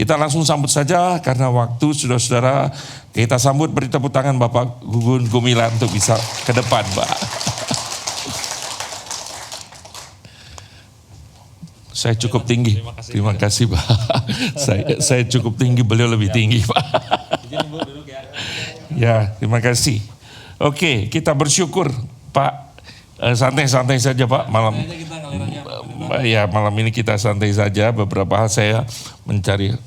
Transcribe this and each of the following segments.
Kita langsung sambut saja karena waktu saudara-saudara. Kita sambut, beri tepuk tangan Bapak Gugun Gumilar untuk bisa ke depan, Pak. Saya cukup tinggi. Terima kasih Pak. Saya cukup tinggi, beliau lebih tinggi Pak. Ya, terima kasih. Oke, kita bersyukur Pak. Santai-santai saja Pak malam. Ya, malam ini kita santai saja. Beberapa hal saya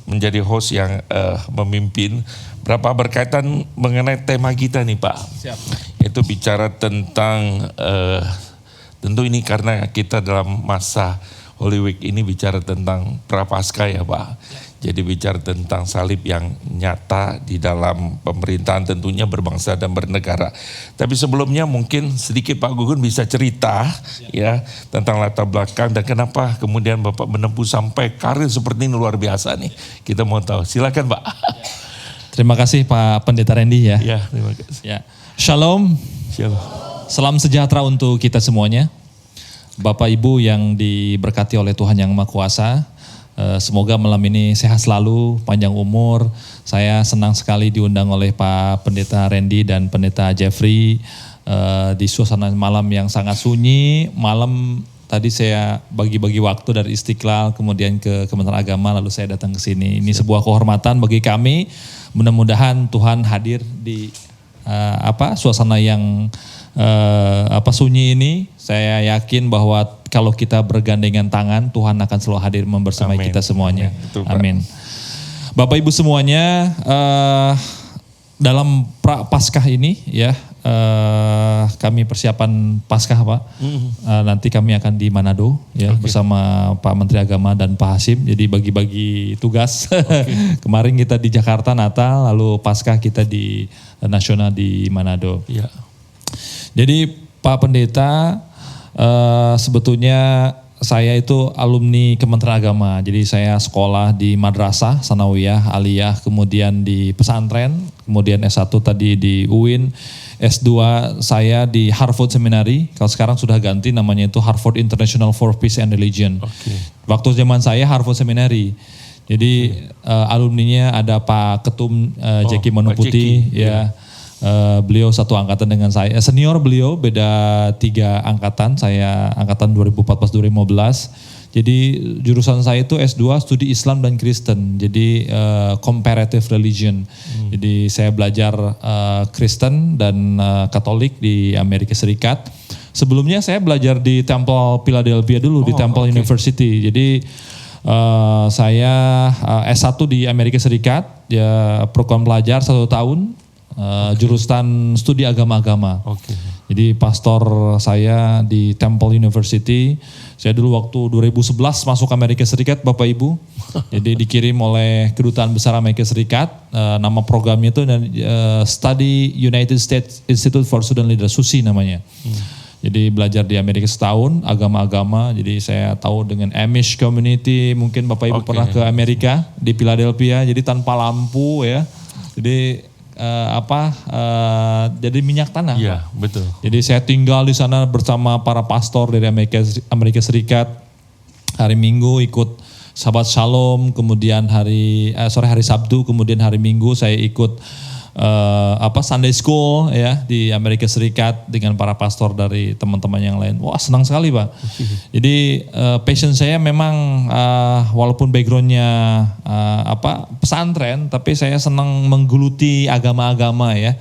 menjadi host yang memimpin. Berapa berkaitan mengenai tema kita nih Pak. Siap. Itu bicara tentang tentu ini karena kita dalam masa Holy Week ini bicara tentang Prapaskah ya Pak. Jadi bicara tentang salib yang nyata di dalam pemerintahan tentunya berbangsa dan bernegara. Tapi sebelumnya mungkin sedikit Pak Gugun bisa cerita ya tentang latar belakang dan kenapa kemudian Bapak menempuh sampai karir seperti ini luar biasa nih. Kita mau tahu. Silakan Pak. Terima kasih Pak Pendeta Randy ya. Ya, terima kasih. Ya. Shalom. Shalom. Salam sejahtera untuk kita semuanya. Bapak Ibu yang diberkati oleh Tuhan Yang Maha Kuasa. Semoga malam ini sehat selalu, panjang umur. Saya senang sekali diundang oleh Pak Pendeta Randy dan Pendeta Jeffrey di suasana malam yang sangat sunyi. Malam tadi saya bagi-bagi waktu dari Istiqlal kemudian ke Kementerian Agama lalu saya datang ke sini. Ini sebuah kehormatan bagi kami. Mudah-mudahan Tuhan hadir di suasana yang sunyi ini. Saya yakin bahwa kalau kita bergandengan tangan, Tuhan akan selalu hadir membersamai kita semuanya. Amin. Bapak Ibu semuanya, dalam Paskah ini ya, kami persiapan Paskah Pak. Nanti kami akan di Manado ya bersama Pak Menteri Agama dan Pak Hasim. Jadi bagi-bagi tugas. Kemarin kita di Jakarta Natal, lalu Paskah kita di Nasional di Manado. Ya. Jadi Pak Pendeta, sebetulnya saya itu alumni Kementerian Agama. Jadi saya sekolah di Madrasah, Sanawiyah, Aliyah, kemudian di pesantren, kemudian S1 tadi di UIN, S2 saya di Harvard Seminary, kalau sekarang sudah ganti namanya itu Harvard International for Peace and Religion. Waktu zaman saya Harvard Seminary. Jadi alumninya ada Pak Ketum Jeki Manuputi ya. Beliau satu angkatan dengan saya, senior beliau beda 3 angkatan, saya angkatan 2014-2015. Jadi jurusan saya itu S2 studi Islam dan Kristen, jadi comparative religion. Jadi saya belajar Kristen dan Katolik di Amerika Serikat. Sebelumnya saya belajar di Temple Philadelphia dulu, di Temple University. Jadi saya S1 di Amerika Serikat, ya program pelajar 1 tahun. Jurusan studi agama-agama. Jadi pastor saya di Temple University. Saya dulu waktu 2011 masuk Amerika Serikat Bapak Ibu. Jadi dikirim oleh Kedutaan Besar Amerika Serikat. Nama programnya itu Study United States Institute for Student Leaders, SUSI namanya. Jadi belajar di Amerika setahun, agama-agama. Jadi saya tahu dengan Amish community. Mungkin Bapak Ibu pernah ke Amerika, di Philadelphia. Jadi tanpa lampu ya. Jadi jadi minyak tanah. Iya, betul. Jadi saya tinggal di sana bersama para pastor dari Amerika Serikat. Hari Minggu ikut Sabat Shalom, kemudian hari Sabtu, kemudian hari Minggu saya ikut Sunday School ya di Amerika Serikat dengan para pastor dari teman-teman yang lain. Wah, senang sekali Pak. Jadi passion saya memang walaupun backgroundnya pesantren, tapi saya senang menggeluti agama-agama ya.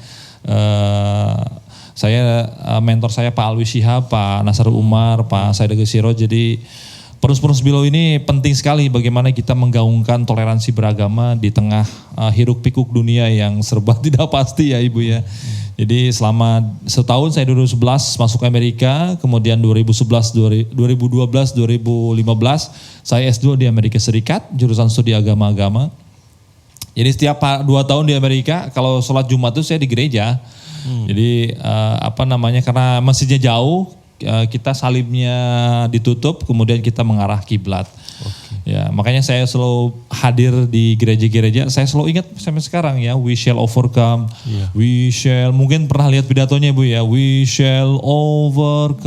Mentor saya Pak Alwi Shihab, Pak Nasar Umar, Pak Said Gesiro. Jadi Penerus-penerus Belau ini penting sekali bagaimana kita menggaungkan toleransi beragama di tengah hiruk pikuk dunia yang serba tidak pasti ya Ibu ya. Jadi selama setahun saya 2011 masuk Amerika, kemudian 2012, 2015 saya S2 di Amerika Serikat, jurusan studi agama-agama. Jadi setiap 2 tahun di Amerika, kalau sholat Jumat itu saya di gereja. Jadi karena masjidnya jauh, kita salibnya ditutup, kemudian kita mengarah kiblat. Ya, makanya saya selalu hadir di gereja-gereja. Saya selalu ingat sampai sekarang ya, we shall overcome. We shall, mungkin pernah lihat pidatonya Bu ya, we shall overcome.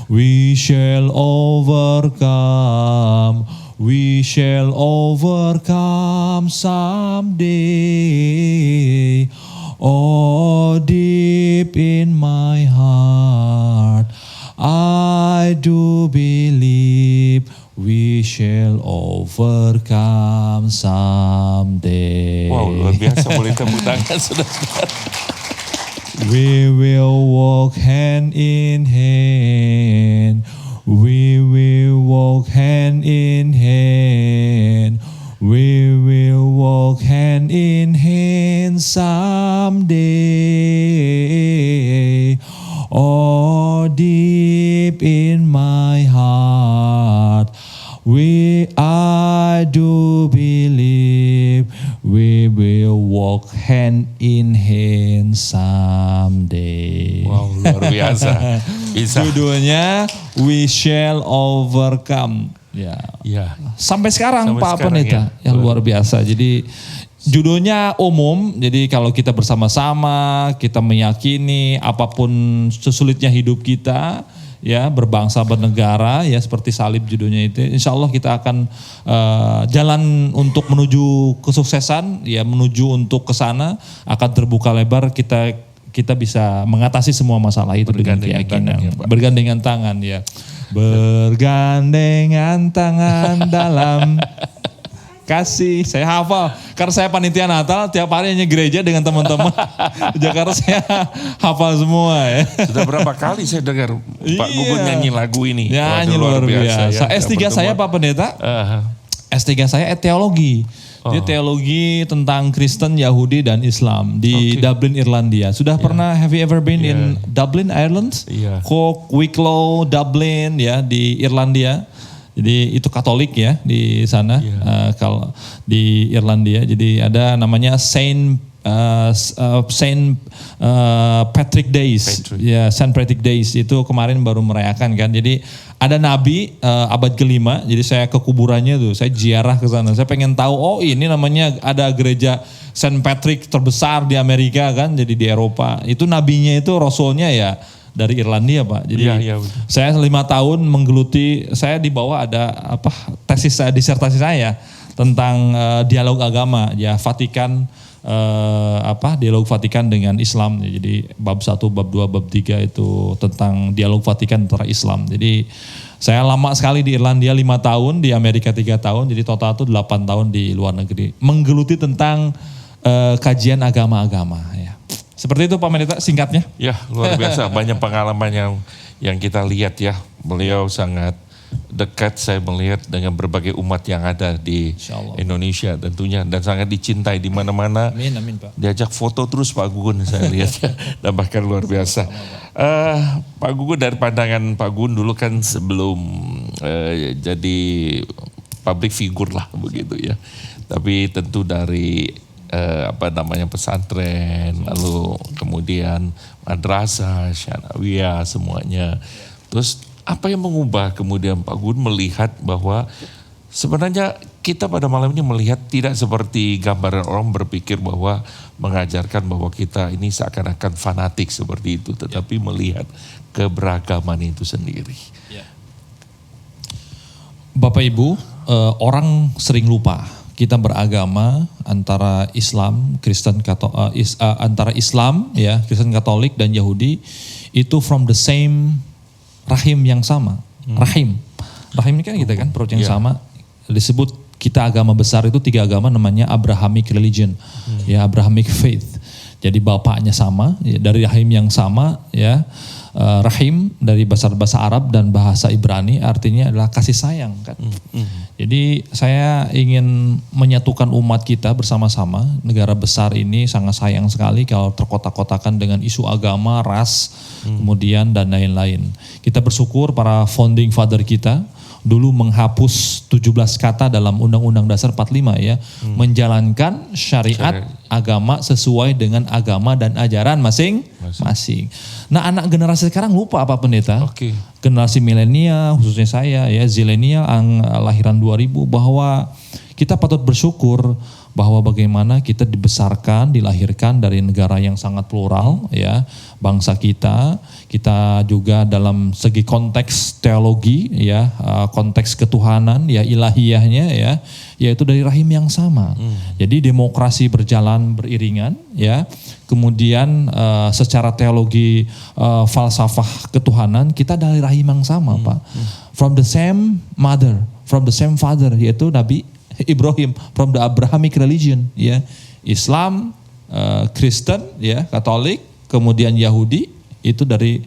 We shall overcome. we shall overcome someday. Oh, deep in my heart, I do believe we shall overcome someday. Wow, luar biasa, boleh tepuk tangan saudara. We will walk hand in hand. We will walk hand in hand. We will walk hand in hand someday. Oh, deep in my heart, I do believe we will walk hand in hand someday. Wow, luar biasa. Bisa. Judulnya We Shall Overcome. Ya. Ya. Sampai sekarang Sampai Pak sekarang, Pendeta, ya. yang luar biasa. Jadi judulnya umum, jadi kalau kita bersama-sama, kita meyakini apapun sesulitnya hidup kita, ya berbangsa bernegara, ya seperti salib judulnya itu, insya Allah kita akan jalan untuk menuju kesuksesan, ya menuju untuk ke sana akan terbuka lebar, kita bisa mengatasi semua masalah itu dengan keyakinan. Bergandengan tangan ya. Bergandengan tangan dalam kasih. Saya hafal karena saya panitia Natal, tiap hari hanya gereja dengan teman-teman di Jakarta, saya hafal semua ya. Sudah berapa kali saya dengar Pak Gugun nyanyi lagu ini. Nyanyi luar biasa. S3 saya Pak Pendeta, S3 saya teologi. Jadi teologi tentang Kristen, Yahudi dan Islam di Dublin, Irlandia. Sudah pernah, have you ever been in Dublin, Ireland? Cork, Wicklow, Dublin ya di Irlandia. Jadi itu Katolik ya di sana, kalau di Irlandia. Jadi ada namanya Saint Patrick Days, ya Saint Patrick Days itu kemarin baru merayakan kan. Jadi ada nabi abad ke-5, jadi saya ke kuburannya tuh, saya ziarah ke sana. Saya pengen tahu, oh ini namanya ada gereja Saint Patrick terbesar di Amerika kan, jadi di Eropa. Itu nabinya itu rasulnya ya dari Irlandia Pak. Jadi saya 5 tahun menggeluti, saya di bawah ada tesis saya, disertasi saya tentang dialog agama ya Vatikan. Dialog Vatikan dengan Islam. Jadi bab 1, bab 2, bab 3 itu tentang dialog Vatikan antara Islam. Jadi saya lama sekali di Irlandia 5 tahun, di Amerika 3 tahun, jadi total itu 8 tahun di luar negeri. Menggeluti tentang kajian agama-agama ya. Seperti itu Pak Pendeta singkatnya. Ya, luar biasa, banyak pengalaman yang kita lihat ya. Beliau sangat dekat, saya melihat dengan berbagai umat yang ada di Indonesia tentunya, dan sangat dicintai di mana-mana. Amin Pak. Diajak foto terus Pak Gugun saya lihat dan bahkan luar biasa. Pak Gugun, dari pandangan Pak Gugun dulu kan sebelum jadi public figure lah begitu ya. Tapi tentu dari pesantren, lalu kemudian madrasah, Syanawiyah semuanya. Terus apa yang mengubah kemudian Pak Gun melihat bahwa sebenarnya kita pada malam ini melihat tidak seperti gambaran orang berpikir bahwa mengajarkan bahwa kita ini seakan-akan fanatik seperti itu, tetapi melihat keberagaman itu sendiri. Bapak Ibu, orang sering lupa kita beragama antara Islam, antara Islam ya Kristen Katolik dan Yahudi itu from the same rahim yang sama. Rahim ini kan kita kan perut yang sama. Disebut kita agama besar itu 3 agama namanya Abrahamic religion, ya Abrahamic faith. Jadi bapaknya sama, ya, dari rahim yang sama ya. Rahim dari bahasa Arab dan bahasa Ibrani artinya adalah kasih sayang kan. Jadi saya ingin menyatukan umat kita bersama-sama. Negara besar ini sangat sayang sekali kalau terkotak-kotakan dengan isu agama, ras, kemudian dan lain-lain. Kita bersyukur para founding father kita dulu menghapus 17 kata dalam Undang-Undang Dasar 45 ya, menjalankan syariat agama sesuai dengan agama dan ajaran masing-masing. Nah, anak generasi sekarang lupa Pak Pendeta. Generasi milenial khususnya saya ya, zilenial lahiran 2000, bahwa kita patut bersyukur bahwa bagaimana kita dibesarkan, dilahirkan dari negara yang sangat plural ya, bangsa kita juga dalam segi konteks teologi ya, konteks ketuhanan ya, ilahiyahnya ya, yaitu dari rahim yang sama. Jadi demokrasi berjalan beriringan ya. Kemudian secara teologi falsafah ketuhanan kita dari rahim yang sama, Pak. From the same mother, from the same father, yaitu Nabi Ibrahim, from the Abrahamic religion ya. Islam, Kristen ya, Katolik, kemudian Yahudi itu dari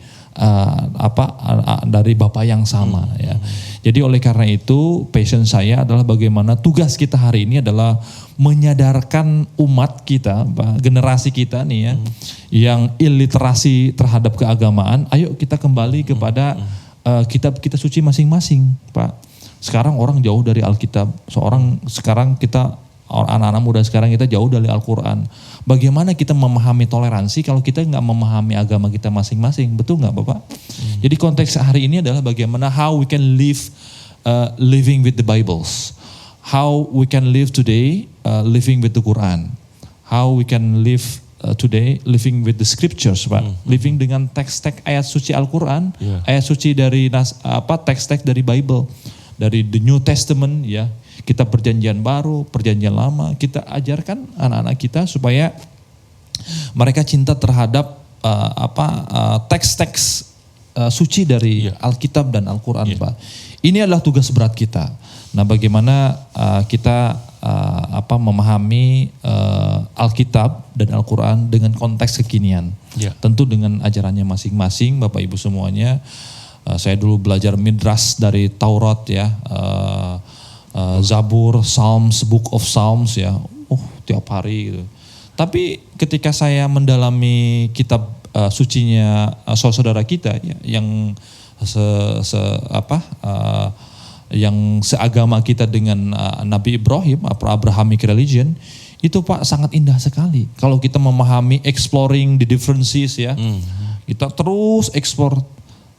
dari Bapa yang sama ya. Jadi oleh karena itu passion saya adalah bagaimana tugas kita hari ini adalah menyadarkan umat kita, generasi kita nih ya, yang illiterasi terhadap keagamaan. Ayo kita kembali kepada kitab kita suci masing-masing, Pak. Sekarang orang jauh dari Alkitab. Sekarang kita anak-anak muda sekarang kita jauh dari Al-Quran. Bagaimana kita memahami toleransi kalau kita nggak memahami agama kita masing-masing, betul nggak Bapak? Jadi konteks hari ini adalah bagaimana how we can live living with the Bibles, how we can live today living with the Quran, how we can live today living with the scriptures, Pak. Living dengan teks-teks ayat suci Al-Quran, ayat suci dari teks-teks dari Bible, dari the New Testament ya. Kita perjanjian baru, perjanjian lama, kita ajarkan anak-anak kita supaya mereka cinta terhadap teks-teks suci dari Alkitab dan Al-Quran, Pak. Ini adalah tugas berat kita. Nah, bagaimana kita memahami Alkitab dan Al-Quran dengan konteks kekinian. Tentu dengan ajarannya masing-masing, Bapak Ibu semuanya. Saya dulu belajar midras dari Taurat ya. Zabur, Psalms, Book of Psalms ya, tiap hari gitu. Tapi ketika saya mendalami kitab sucinya saudara kita ya, yang yang seagama kita dengan Nabi Ibrahim, Abrahamic religion, itu Pak sangat indah sekali. Kalau kita memahami exploring the differences ya, kita terus explore.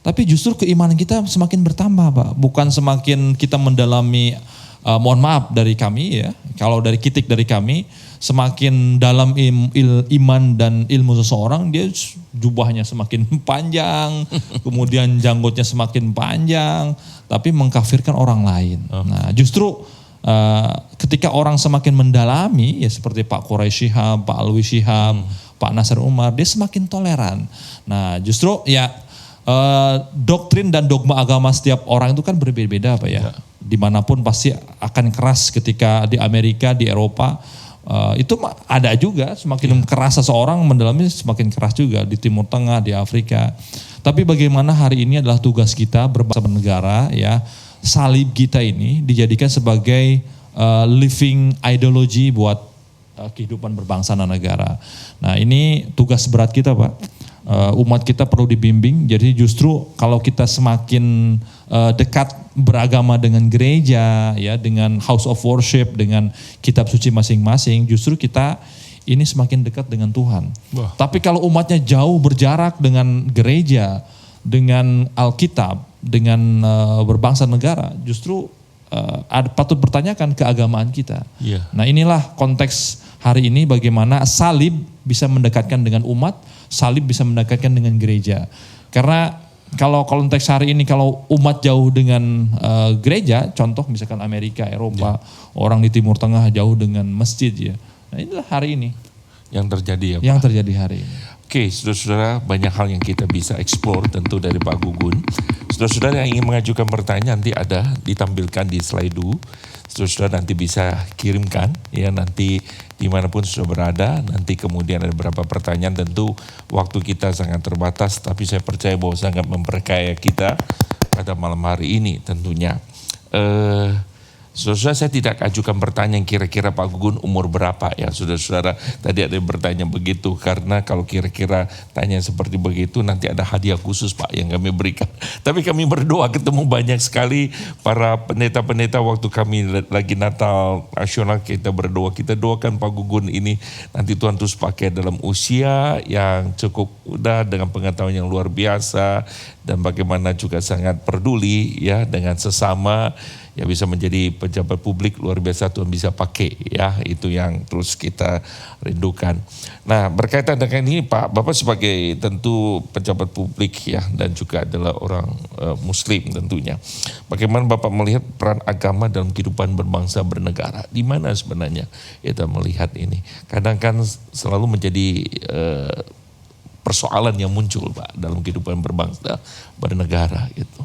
Tapi justru keimanan kita semakin bertambah, Pak. Bukan semakin kita mendalami, mohon maaf dari kami ya, kalau dari kitik dari kami, semakin dalam iman dan ilmu seseorang, dia jubahnya semakin panjang, kemudian janggutnya semakin panjang, tapi mengkafirkan orang lain. Nah justru ketika orang semakin mendalami, ya seperti Pak Quraisy Shihab, Pak Alwi Shihab, Pak Nasir Umar, dia semakin toleran. Nah justru ya, doktrin dan dogma agama setiap orang itu kan berbeda-beda Pak ya. Dimanapun pasti akan keras. Ketika di Amerika, di Eropa, itu ada juga semakin keras seseorang mendalami semakin keras juga. Di Timur Tengah, di Afrika. Tapi bagaimana hari ini adalah tugas kita berbangsa bernegara ya. Salib kita ini dijadikan sebagai living ideology buat kehidupan berbangsa dan negara. Nah ini tugas berat kita Pak. Umat kita perlu dibimbing. Jadi justru kalau kita semakin dekat beragama dengan gereja, ya, dengan house of worship, dengan kitab suci masing-masing, justru kita ini semakin dekat dengan Tuhan. Tapi kalau umatnya jauh berjarak dengan gereja, dengan Alkitab, dengan berbangsa negara, justru patut bertanyakan keagamaan kita. Nah inilah konteks hari ini bagaimana salib bisa mendekatkan dengan umat, salib bisa mendekatkan dengan gereja. Karena kalau konteks hari ini, kalau umat jauh dengan gereja, contoh misalkan Amerika, Eropa, orang di Timur Tengah jauh dengan masjid ya. Nah inilah hari ini. Yang terjadi ya Pak? Yang terjadi hari ini. Oke, saudara-saudara, banyak hal yang kita bisa explore tentu dari Pak Gugun. Saudara-saudara yang ingin mengajukan pertanyaan nanti ada ditampilkan di slide. Saudara-saudara nanti bisa kirimkan ya, nanti dimanapun sudah berada, nanti kemudian ada beberapa pertanyaan, tentu waktu kita sangat terbatas, tapi saya percaya bahwa sangat memperkaya kita pada malam hari ini tentunya. Saudara-saudara, saya tidak ajukan pertanyaan kira-kira Pak Gugun umur berapa ya, saudara-saudara. Tadi ada yang bertanya begitu, karena kalau kira-kira tanya seperti begitu nanti ada hadiah khusus Pak yang kami berikan. Tapi kami berdoa, ketemu banyak sekali para pendeta-pendeta waktu kami lagi Natal Nasional, kita berdoa, kita doakan Pak Gugun ini nanti Tuhan terus pakai dalam usia yang cukup muda dengan pengetahuan yang luar biasa, dan bagaimana juga sangat peduli ya dengan sesama, ya bisa menjadi pejabat publik luar biasa Tuhan bisa pakai ya, itu yang terus kita rindukan. Nah berkaitan dengan ini Pak, Bapak sebagai tentu pejabat publik ya dan juga adalah orang Muslim tentunya, bagaimana Bapak melihat peran agama dalam kehidupan berbangsa bernegara? Di mana sebenarnya kita melihat ini? Kadang kan selalu menjadi persoalan yang muncul Pak dalam kehidupan berbangsa bernegara gitu.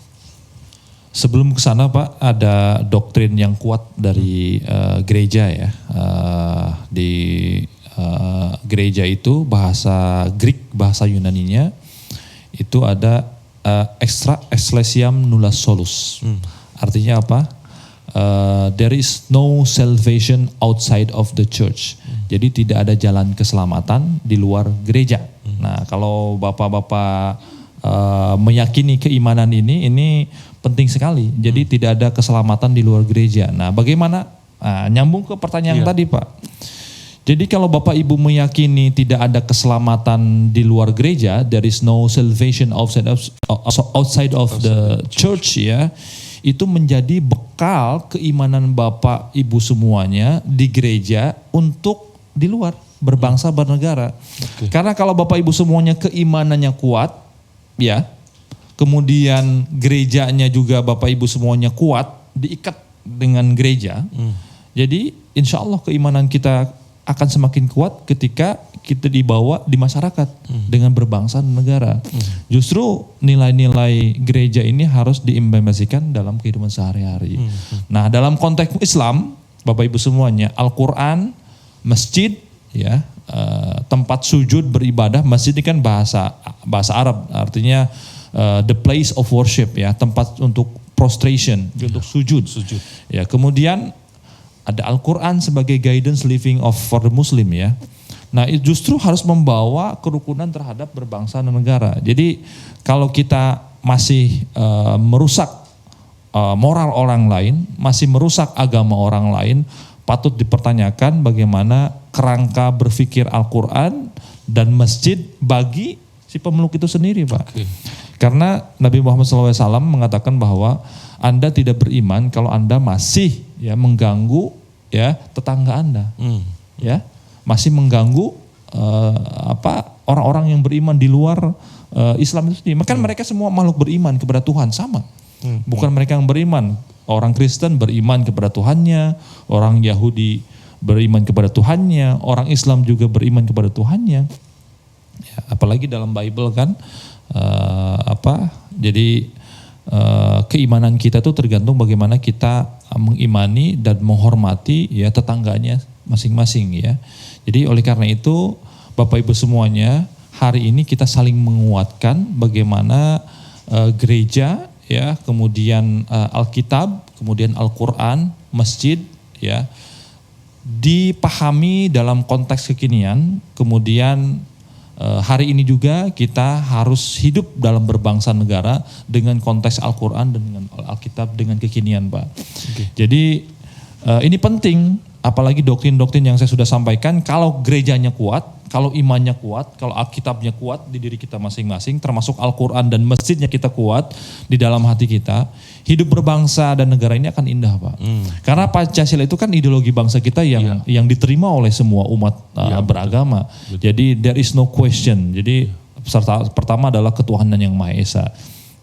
Sebelum ke sana Pak, ada doktrin yang kuat dari gereja ya. Di gereja itu bahasa Greek, bahasa Yunaninya itu ada extra ecclesiam nulla solus. Artinya apa? There is no salvation outside of the church. Jadi tidak ada jalan keselamatan di luar gereja. Nah kalau bapak-bapak meyakini keimanan ini penting sekali. Jadi tidak ada keselamatan di luar gereja. Nah bagaimana? Nyambung ke pertanyaan tadi Pak. Jadi kalau Bapak Ibu meyakini tidak ada keselamatan di luar gereja, there is no salvation outside of the church ya, itu menjadi bekal keimanan Bapak Ibu semuanya di gereja untuk di luar berbangsa bernegara. Karena kalau Bapak Ibu semuanya keimanannya kuat ya, kemudian gerejanya juga Bapak Ibu semuanya kuat, diikat dengan gereja. Jadi insya Allah keimanan kita akan semakin kuat ketika kita dibawa di masyarakat dengan berbangsa dan negara. Justru nilai-nilai gereja ini harus diimplementasikan dalam kehidupan sehari-hari. Nah dalam konteks Islam, Bapak Ibu semuanya, Al-Quran, masjid, ya tempat sujud beribadah. Masjid ini kan bahasa Arab, artinya the place of worship ya, tempat untuk prostration, untuk sujud. Ya, kemudian ada Al-Quran sebagai guidance living for the Muslim ya. Nah, itu justru harus membawa kerukunan terhadap berbangsa dan negara. Jadi kalau kita masih merusak moral orang lain, masih merusak agama orang lain, patut dipertanyakan bagaimana kerangka berpikir Al-Quran dan masjid bagi si pemeluk itu sendiri Pak. Karena Nabi Muhammad SAW mengatakan bahwa Anda tidak beriman kalau Anda masih ya mengganggu ya tetangga Anda, ya masih mengganggu orang-orang yang beriman di luar Islam itu sendiri. Maka mereka semua makhluk beriman kepada Tuhan sama, bukan mereka yang beriman. Orang Kristen beriman kepada Tuhannya, orang Yahudi beriman kepada Tuhannya, orang Islam juga beriman kepada Tuhannya. Ya, apalagi dalam Bible kan jadi keimanan kita itu tergantung bagaimana kita mengimani dan menghormati ya tetangganya masing-masing ya. Jadi oleh karena itu Bapak Ibu semuanya, hari ini kita saling menguatkan bagaimana gereja ya, kemudian Alkitab, kemudian Al-Quran, masjid ya dipahami dalam konteks kekinian. Kemudian hari ini juga kita harus hidup dalam berbangsa negara dengan konteks Al-Quran dan dengan Alkitab dengan kekinian Pak. Jadi ini penting, apalagi doktrin-doktrin yang saya sudah sampaikan. Kalau gerejanya kuat, kalau imannya kuat, kalau Alkitabnya kuat di diri kita masing-masing, termasuk Al-Quran dan masjidnya kita kuat di dalam hati kita, hidup berbangsa dan negara ini akan indah Pak. Karena Pancasila itu kan ideologi bangsa kita yang diterima oleh semua umat beragama. Betul. Jadi there is no question. Jadi pertama adalah ketuhanan yang Maha Esa.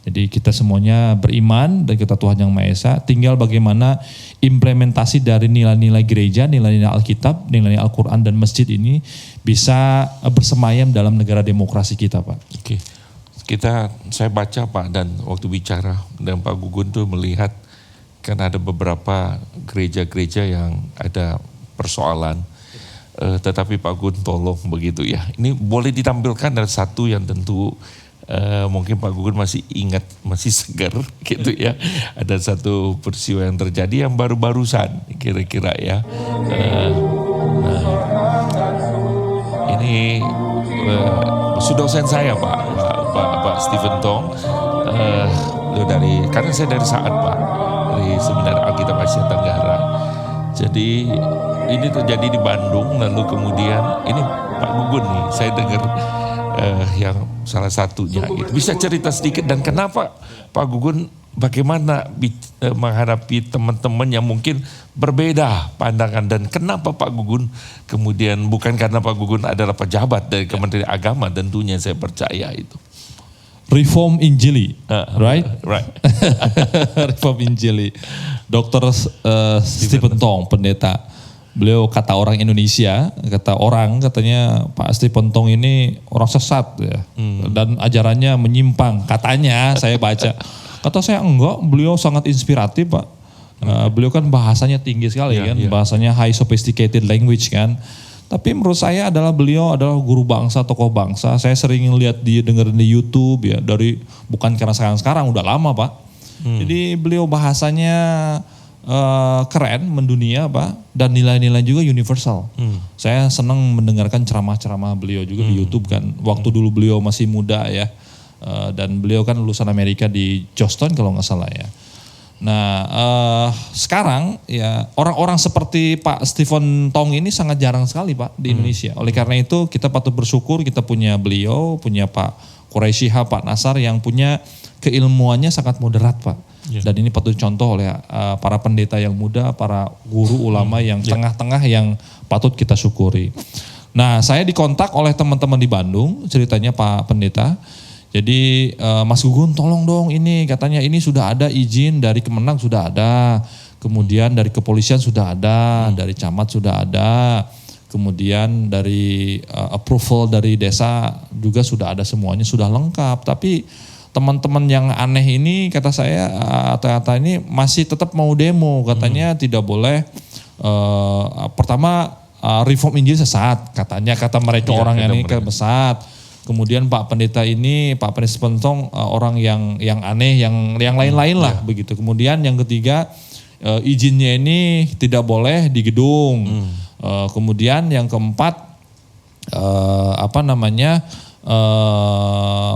Jadi kita semuanya beriman dan kita Tuhan yang Maha Esa. Tinggal bagaimana implementasi dari nilai-nilai gereja, nilai-nilai Alkitab, nilai-nilai Al-Quran dan masjid ini bisa bersemayam dalam negara demokrasi kita Pak. Oke. Saya baca Pak, dan waktu bicara dan Pak Gugun tuh melihat kan ada beberapa gereja-gereja yang ada persoalan. Tetapi Pak Gugun tolong begitu ya. Ini boleh ditampilkan dari satu yang tentu mungkin Pak Gugun masih ingat, masih segar gitu ya. Ada satu peristiwa yang terjadi yang baru-barusan kira-kira ya. Ini dosen saya Pak Stephen Tong, karena saya dari Saat Pak, dari Seminar Alkitab Asia Tenggara. Jadi ini terjadi di Bandung, lalu kemudian ini Pak Gugun nih, saya dengar yang salah satunya gitu. Bisa cerita sedikit dan kenapa Pak Gugun bagaimana menghadapi teman-teman yang mungkin berbeda pandangan, dan kenapa Pak Gugun kemudian, bukan karena Pak Gugun adalah pejabat dari Kementerian Agama, tentunya saya percaya itu. Reform Injili, right? Right. Reform Injili. Dr. Stephen Tong, pendeta. Beliau kata orang Indonesia, katanya Pak Stephen Tong ini orang sesat ya. Dan ajarannya menyimpang. Katanya saya baca. Kata saya enggak, beliau sangat inspiratif Pak. Beliau kan bahasanya tinggi sekali kan, bahasanya high sophisticated language kan. Tapi menurut saya beliau adalah guru bangsa, tokoh bangsa. Saya sering lihat dia, dengerin di YouTube ya, dari bukan karena sekarang udah lama Pak. Jadi beliau bahasanya keren, mendunia Pak, dan nilai-nilai juga universal. Saya senang mendengarkan ceramah-ceramah beliau juga di YouTube kan. Waktu dulu beliau masih muda ya, dan beliau kan lulusan Amerika di Georgetown kalau nggak salah ya. Nah sekarang ya orang-orang seperti Pak Stephen Tong ini sangat jarang sekali Pak di Indonesia. Oleh karena itu kita patut bersyukur kita punya beliau, punya Pak Quraisy Shihab, Pak Nasar yang punya keilmuannya sangat moderat Pak. Dan ini patut dicontoh oleh para pendeta yang muda, para guru ulama yang tengah-tengah yang patut kita syukuri. Nah saya dikontak oleh teman-teman di Bandung, ceritanya Pak Pendeta. Jadi Mas Gugun tolong dong ini, katanya ini sudah ada izin dari Kemenang sudah ada, kemudian dari kepolisian sudah ada, dari camat sudah ada, kemudian dari approval dari desa juga sudah ada, semuanya sudah lengkap. Tapi teman-teman yang aneh ini kata saya, kata ini masih tetap mau demo, katanya tidak boleh. Pertama reform Injil sesat, katanya kata mereka orang yang ini sesat. Kemudian Pak Pendeta ini, Pak Pendeta Pentong orang yang aneh, yang lain-lain lah begitu. Kemudian yang ketiga izinnya ini tidak boleh di gedung. Kemudian yang keempat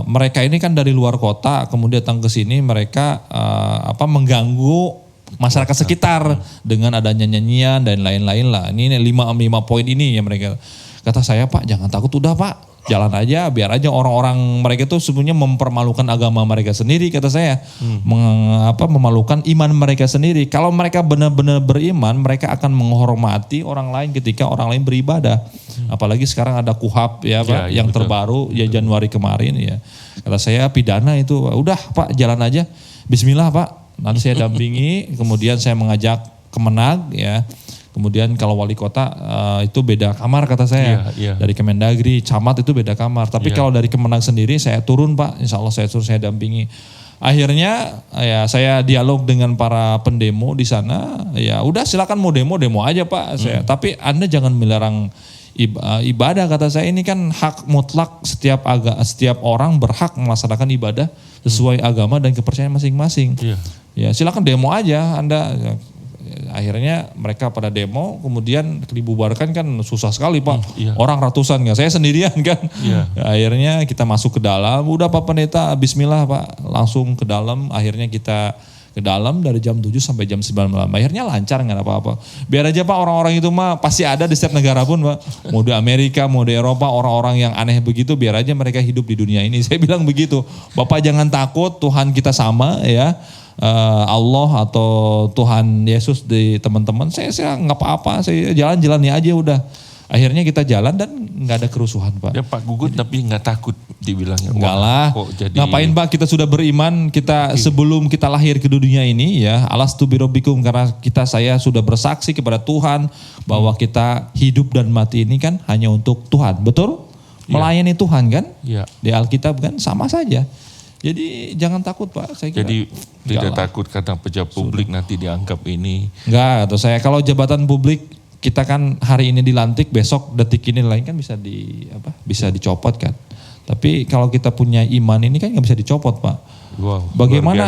mereka ini kan dari luar kota, kemudian datang ke sini mereka mengganggu masyarakat sekitar dengan adanya nyanyian dan lain-lain lah. Ini 5 poin ini ya mereka. Kata saya Pak jangan takut, udah Pak. Jalan aja, biar aja orang-orang mereka itu sebenarnya mempermalukan agama mereka sendiri, kata saya. Memalukan iman mereka sendiri. Kalau mereka benar-benar beriman, mereka akan menghormati orang lain ketika orang lain beribadah. Apalagi sekarang ada KUHP ya Pak, yang betul, terbaru ya Januari kemarin ya. Kata saya pidana itu, udah Pak jalan aja. Bismillah Pak, nanti saya dampingi, kemudian saya mengajak Kemenag ya. Kemudian kalau wali kota itu beda kamar kata saya, dari Kemendagri, camat itu beda kamar. Tapi kalau dari Kemenang sendiri saya turun Pak, insya Allah saya turun, saya dampingi. Akhirnya ya saya dialog dengan para pendemo di sana, ya udah silakan mau demo aja Pak. Tapi Anda jangan melarang ibadah, kata saya, ini kan hak mutlak setiap orang berhak melaksanakan ibadah sesuai agama dan kepercayaan masing-masing. Ya silakan demo aja Anda. Akhirnya mereka pada demo, kemudian dibubarkan kan susah sekali Pak. Orang ratusan kan, saya sendirian kan. Akhirnya kita masuk ke dalam, udah Pak Pendeta bismillah Pak, langsung ke dalam. Akhirnya kita ke dalam dari jam 7 sampai jam 9 malam. Akhirnya lancar, nggak apa-apa. Biar aja Pak, orang-orang itu mah pasti ada di setiap negara pun Pak. Mau di Amerika, mau di Eropa, orang-orang yang aneh begitu biar aja mereka hidup di dunia ini. Saya bilang begitu. Bapak jangan takut, Tuhan kita sama ya. Allah atau Tuhan Yesus di teman-teman, saya nggak apa-apa, saya jalan-jalannya aja udah. Akhirnya kita jalan dan nggak ada kerusuhan Pak. Ya Pak Gugun tapi nggak takut dibilangnya. Enggak lah, ngapain Pak, kita sudah beriman, kita sebelum kita lahir ke dunia ini ya, alastu birabbikum, karena saya sudah bersaksi kepada Tuhan bahwa kita hidup dan mati ini kan hanya untuk Tuhan, betul? Melayani Tuhan kan? Di Alkitab kan sama saja. Jadi jangan takut Pak, saya kira. Jadi tidak takut karena pejabat publik nanti dianggap ini. Enggak, atau saya kalau jabatan publik kita kan hari ini dilantik, besok detik ini lain kan bisa dicopot kan. Tapi kalau kita punya iman ini kan nggak bisa dicopot Pak. Wow, bagaimana?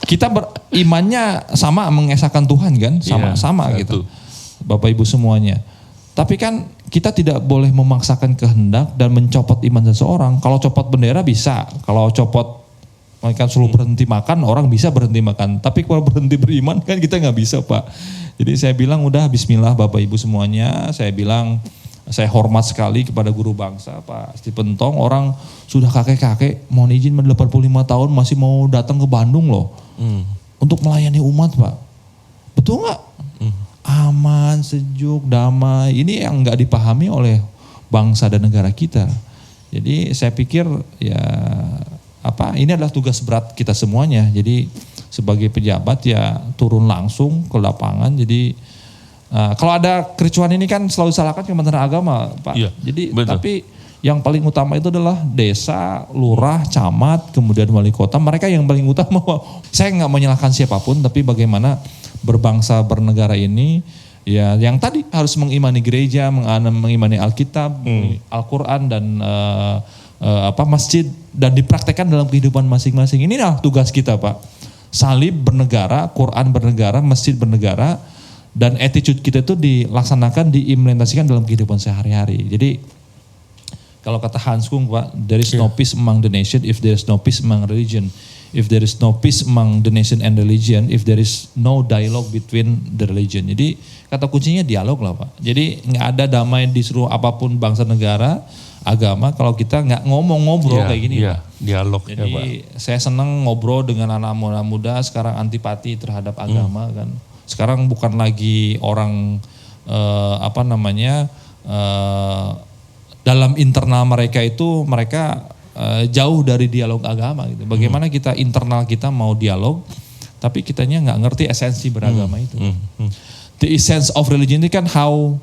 Kita berimannya sama, mengesahkan Tuhan kan, sama gitu. Bapak Ibu semuanya. Tapi kan kita tidak boleh memaksakan kehendak dan mencopot iman seseorang. Kalau copot bendera bisa, kalau copot mereka suruh berhenti makan, orang bisa berhenti makan. Tapi kalau berhenti beriman kan kita nggak bisa Pak. Jadi saya bilang udah bismillah Bapak Ibu semuanya. Saya bilang Saya hormat sekali kepada guru bangsa Pak Stephen Tong, orang sudah kakek-kakek mohon izin 85 tahun masih mau datang ke Bandung loh. Untuk melayani umat Pak. Betul nggak? Aman, sejuk, damai. Ini yang nggak dipahami oleh bangsa dan negara kita. Jadi saya pikir ya ini adalah tugas berat kita semuanya. Jadi sebagai pejabat ya turun langsung ke lapangan. Jadi kalau ada kericuhan ini kan selalu disalahkan Kementerian Agama, Pak. Iya, Jadi betul. tapi yang paling utama itu adalah desa, lurah, camat, kemudian wali kota. Mereka yang paling utama. Saya nggak menyalahkan siapapun, tapi bagaimana berbangsa bernegara ini ya yang tadi harus mengimani gereja, mengimani Alkitab, Al-Quran dan masjid dan dipraktekkan dalam kehidupan masing-masing. Inilah tugas kita, Pak. Salib bernegara, Quran bernegara, masjid bernegara. Dan attitude kita itu dilaksanakan, diimplementasikan dalam kehidupan sehari-hari. Jadi kalau kata Hans Kung Pak, there is no peace among the nation if there is no peace among religion. If there is no peace among the nation and religion, if there is no dialogue between the religion. Jadi kata kuncinya dialog lah Pak. Jadi nggak ada damai di seluruh apapun bangsa negara, agama kalau kita nggak ngobrol kayak gini Pak. Dialog. Jadi saya senang ngobrol dengan anak muda sekarang antipati terhadap agama kan. Sekarang bukan lagi orang dalam internal mereka itu mereka jauh dari dialog agama gitu. Bagaimana kita internal kita mau dialog tapi kitanya nggak ngerti esensi beragama itu. The essence of religion ini kan how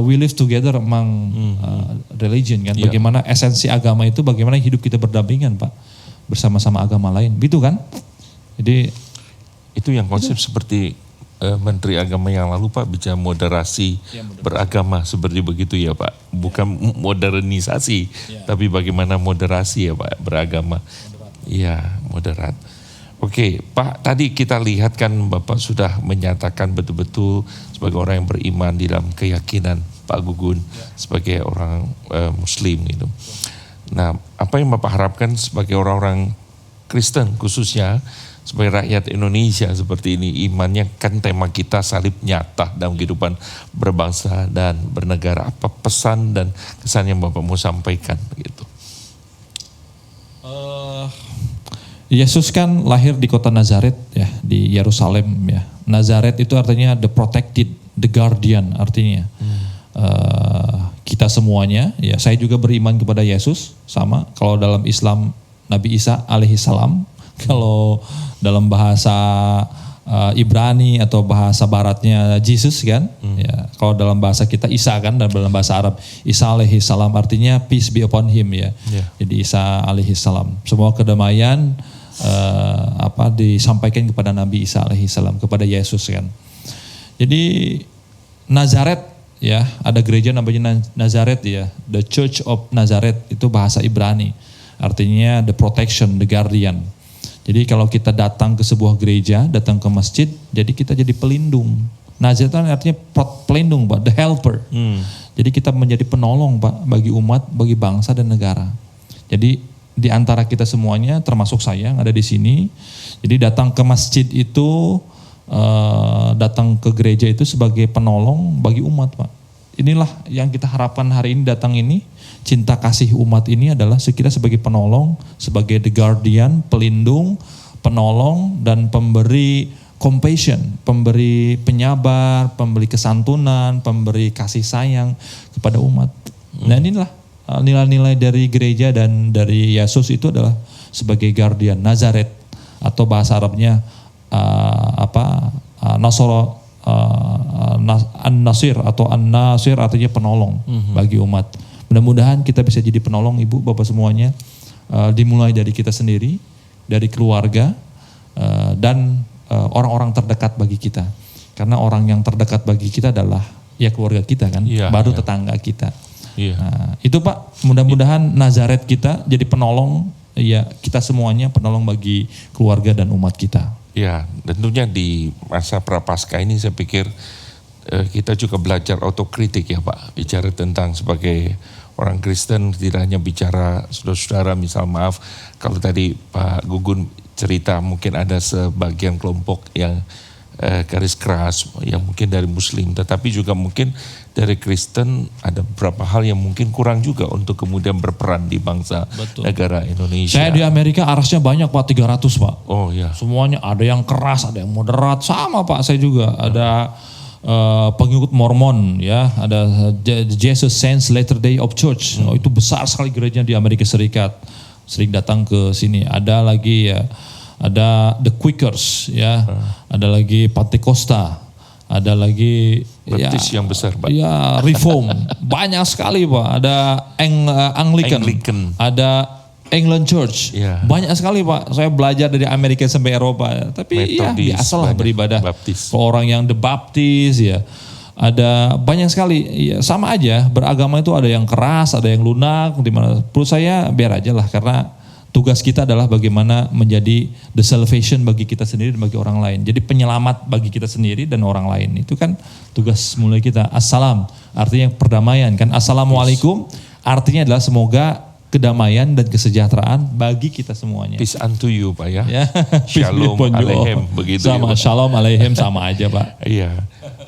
we live together among religion kan. Bagaimana esensi agama itu, bagaimana hidup kita berdampingan Pak bersama-sama agama lain. Gitu kan? Jadi itu yang konsep seperti Menteri Agama yang lalu Pak bicara moderasi beragama seperti begitu ya Pak. Bukan modernisasi tapi bagaimana moderasi ya Pak beragama. Iya moderat. Oke Pak, tadi kita lihat kan Bapak sudah menyatakan betul-betul sebagai orang yang beriman di dalam keyakinan Pak Gugun sebagai orang Muslim gitu. Nah apa yang Bapak harapkan sebagai orang-orang Kristen khususnya sebagai rakyat Indonesia seperti ini, imannya kan tema kita salib nyata dalam kehidupan berbangsa dan bernegara. Apa pesan dan kesan yang Bapak mau sampaikan gitu? Yesus kan lahir di kota Nazaret ya, di Yerusalem ya. Nazaret itu artinya the protected, the guardian artinya. Kita semuanya ya, saya juga beriman kepada Yesus sama. Kalau dalam Islam Nabi Isa alaihi salam, kalau dalam bahasa Ibrani atau bahasa baratnya Jesus kan, ya. Kalau dalam bahasa kita Isa kan, dan dalam bahasa Arab Isa alaihi salam artinya peace be upon him ya. Jadi Isa alaihi salam, semua kedamaian disampaikan kepada Nabi Isa alaihi salam, kepada Yesus kan. Jadi Nazaret ya, ada gereja namanya Nazaret ya, the Church of Nazareth itu bahasa Ibrani, artinya the protection, the guardian. Jadi kalau kita datang ke sebuah gereja, datang ke masjid, jadi kita jadi pelindung. Nazaret artinya pelindung Pak, the helper. Jadi kita menjadi penolong Pak bagi umat, bagi bangsa dan negara. Jadi di antara kita semuanya, termasuk saya yang ada di sini, jadi datang ke masjid itu, datang ke gereja itu sebagai penolong bagi umat Pak. Inilah yang kita harapkan hari ini datang ini. Cinta kasih umat ini adalah kita sebagai penolong, sebagai the guardian, pelindung, penolong dan pemberi compassion, pemberi penyabar, pemberi kesantunan, pemberi kasih sayang kepada umat. Nah inilah nilai-nilai dari gereja dan dari Yesus itu adalah sebagai guardian, Nazaret atau bahasa Arabnya An-Nasir atau An-Nasir artinya penolong bagi umat. Mudah-mudahan kita bisa jadi penolong Ibu Bapak semuanya, dimulai dari kita sendiri, dari keluarga dan orang-orang terdekat bagi kita. Karena orang yang terdekat bagi kita adalah ya keluarga kita kan, baru tetangga kita. Nah, itu Pak, mudah-mudahan Nazaret kita jadi penolong ya kita semuanya, penolong bagi keluarga dan umat kita. Ya, tentunya di masa Prapaskah ini saya pikir kita juga belajar otokritik ya Pak, bicara tentang sebagai orang Kristen tidak hanya bicara saudara-saudara, misal maaf kalau tadi Pak Gugun cerita mungkin ada sebagian kelompok yang garis keras yang mungkin dari Muslim, tetapi juga mungkin dari Kristen ada beberapa hal yang mungkin kurang juga untuk kemudian berperan di bangsa negara Indonesia. Saya di Amerika arasnya banyak Pak, 300 Pak. Oh ya. Semuanya ada yang keras, ada yang moderat, sama Pak saya juga. Ada pengikut Mormon ya, ada Jesus Saints Latter-day of Church. Oh, itu besar sekali gerejanya di Amerika Serikat. Sering datang ke sini. Ada lagi ya, ada The Quakers ya, ada lagi Pantekosta, ada lagi Baptis yang besar Pak. Ya, Reform, banyak sekali Pak. Ada Anglican, ada England Church, banyak sekali Pak. Saya belajar dari Amerika sampai Eropa, tapi Metodis, ya biasalah beribadah. Baptis. Orang yang The Baptist ya, ada banyak sekali. Ya, sama aja beragama itu ada yang keras, ada yang lunak. Dimana menurut saya biar aja lah, karena tugas kita adalah bagaimana menjadi the salvation bagi kita sendiri dan bagi orang lain. Jadi penyelamat bagi kita sendiri dan orang lain. Itu kan tugas mulai kita. Assalam artinya perdamaian kan. Assalamualaikum artinya adalah semoga kedamaian dan kesejahteraan bagi kita semuanya. Peace unto you Pak ya. Shalom aleichem begitu. Sama ya, shalom aleichem sama aja Pak. Iya.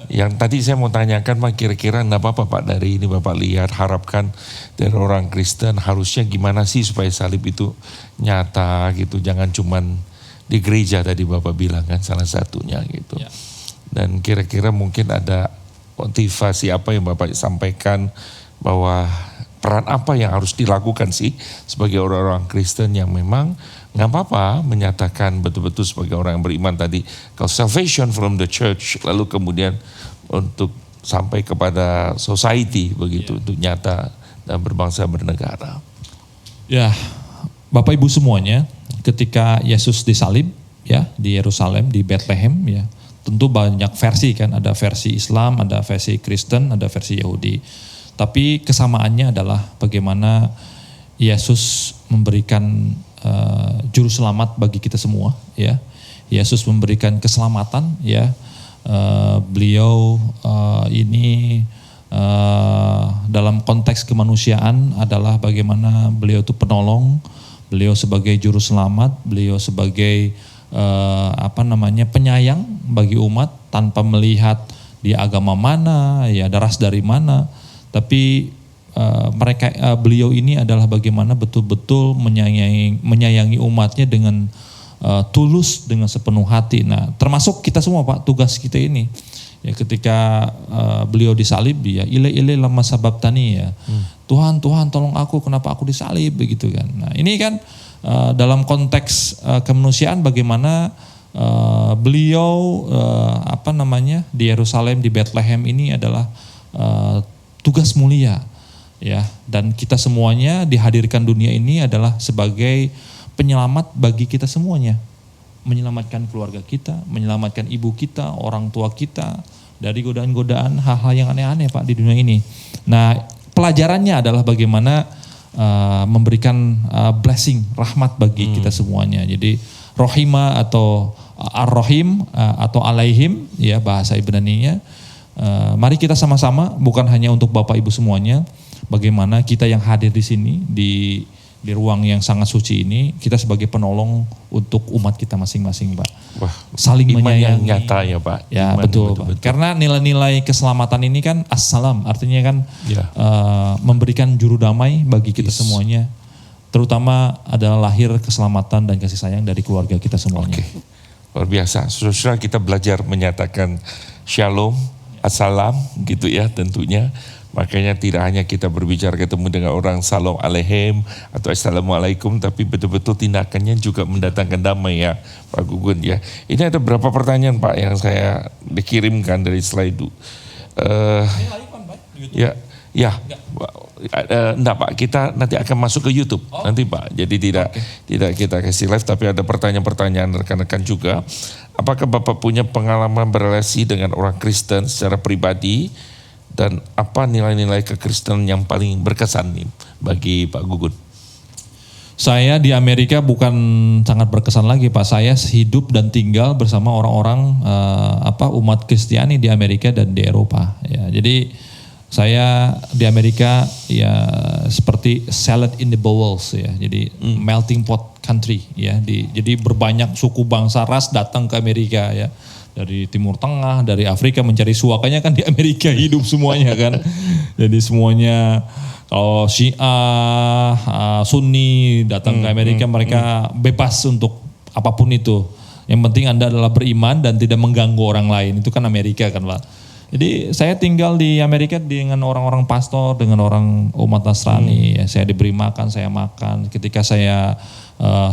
Yang tadi saya mau tanyakan Pak, kira-kira enggak apa-apa Pak, dari ini Bapak lihat, harapkan dari orang Kristen harusnya gimana sih supaya salib itu nyata gitu, jangan cuman di gereja tadi Bapak bilang kan salah satunya gitu. Ya. Dan kira-kira mungkin ada motivasi apa yang Bapak sampaikan, bahwa peran apa yang harus dilakukan sih sebagai orang-orang Kristen yang memang nggak apa-apa menyatakan betul-betul sebagai orang yang beriman tadi, kalau salvation from the church, lalu kemudian untuk sampai kepada society begitu, untuk nyata dan berbangsa bernegara. Ya, Bapak Ibu semuanya, ketika Yesus disalib ya di Yerusalem, di Bethlehem ya, tentu banyak versi kan, ada versi Islam, ada versi Kristen, ada versi Yahudi. Tapi kesamaannya adalah bagaimana Yesus memberikan juru selamat bagi kita semua ya. Yesus memberikan keselamatan ya. Beliau ini dalam konteks kemanusiaan adalah bagaimana beliau itu penolong, beliau sebagai juru selamat, beliau sebagai penyayang bagi umat tanpa melihat dia agama mana, ya ras dari mana, tapi beliau ini adalah bagaimana betul-betul menyayangi umatnya dengan tulus, dengan sepenuh hati. Nah, termasuk kita semua Pak, tugas kita ini ya, ketika beliau disalib ya, ile lama sababtani ya, Tuhan tolong aku, kenapa aku disalib begitu kan. Nah ini kan dalam konteks kemanusiaan bagaimana beliau di Yerusalem, di Bethlehem ini adalah tugas mulia ya, dan kita semuanya dihadirkan dunia ini adalah sebagai penyelamat bagi kita semuanya, menyelamatkan keluarga kita, menyelamatkan ibu kita, orang tua kita dari godaan-godaan hal-hal yang aneh-aneh Pak di dunia ini. Nah pelajarannya adalah bagaimana memberikan blessing, rahmat bagi kita semuanya. Jadi rohima atau ar-rohim atau alaihim ya bahasa Ibraninya. Mari kita sama-sama, bukan hanya untuk Bapak Ibu semuanya, bagaimana kita yang hadir di sini di ruang yang sangat suci ini, kita sebagai penolong untuk umat kita masing-masing Pak. Wah, saling menyayangi. Yang nyata ya Pak. Ya iman betul Pak. Karena nilai-nilai keselamatan ini kan assalam, artinya kan memberikan juru damai bagi kita semuanya. Terutama adalah lahir keselamatan dan kasih sayang dari keluarga kita semuanya. Luar biasa. Saudara kita belajar menyatakan shalom, assalam gitu ya tentunya. Makanya tidak hanya kita berbicara ketemu dengan orang salam aleichem atau assalamualaikum, tapi betul-betul tindakannya juga mendatangkan damai ya Pak Gugun ya. Ini ada beberapa pertanyaan Pak yang saya dikirimkan dari slide. Enggak Pak, kita nanti akan masuk ke YouTube nanti Pak. Jadi tidak kita kasih live, tapi ada pertanyaan-pertanyaan rekan-rekan juga. Apakah Bapak punya pengalaman berelasi dengan orang Kristen secara pribadi? Dan apa nilai-nilai kekristenan yang paling berkesan nih bagi Pak Gugun? Saya di Amerika bukan sangat berkesan lagi Pak. Saya hidup dan tinggal bersama orang-orang umat Kristiani di Amerika dan di Eropa. Ya, jadi saya di Amerika ya seperti salad in the bowls ya. Jadi melting pot country ya. Jadi berbanyak suku bangsa ras datang ke Amerika ya. dari Timur Tengah, dari Afrika mencari suakanya kan di Amerika hidup semuanya kan. Jadi semuanya kalau Syiah, Sunni datang ke Amerika mereka bebas untuk apapun itu. Yang penting Anda adalah beriman dan tidak mengganggu orang lain. Itu kan Amerika kan Pak. Jadi saya tinggal di Amerika dengan orang-orang pastor, dengan orang umat Nasrani. Ya, saya diberi makan, saya makan. Ketika saya